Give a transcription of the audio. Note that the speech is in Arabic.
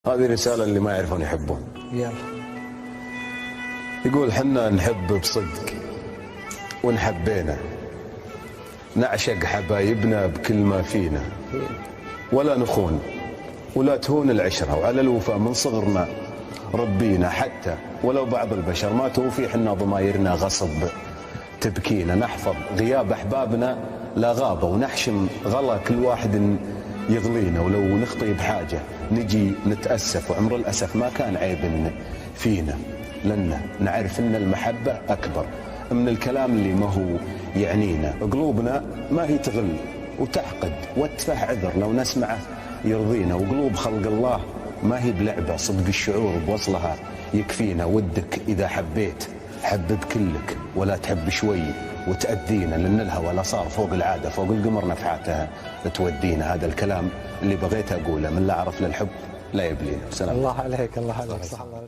هذه رسالة اللي ما يعرفون يحبون. يلا. يقول حنا نحب بصدق ونحبينا، نعشق حبايبنا بكل ما فينا، ولا نخون ولا تهون العشرة، وعلى الوفاء من صغرنا ربينا، حتى ولو بعض البشر ما توفي حنا ضمايرنا غصب تبكينا، نحفظ غياب أحبابنا لا غابة، ونحشم غلا كل واحد يغلينا، ولو نخطي بحاجة نجي نتأسف، وعمر الأسف ما كان عيب فينا، لأن نعرف أن المحبة أكبر من الكلام اللي ما هو يعنينا، قلوبنا ما هي تغل وتحقد وتفه عذر لو نسمعه يرضينا، وقلوب خلق الله ما هي بلعبة، صدق الشعور بوصلها يكفينا، ودك إذا حبيت حب بكلك ولا تحب شوي وتأذينا، لأن الهوى لا صار فوق العادة، فوق القمر نفحاتها تودينا. هذا الكلام اللي بغيت أقوله، من لا عرف للحب لا يبلينا. الله عليك، الله عليك، صح الله.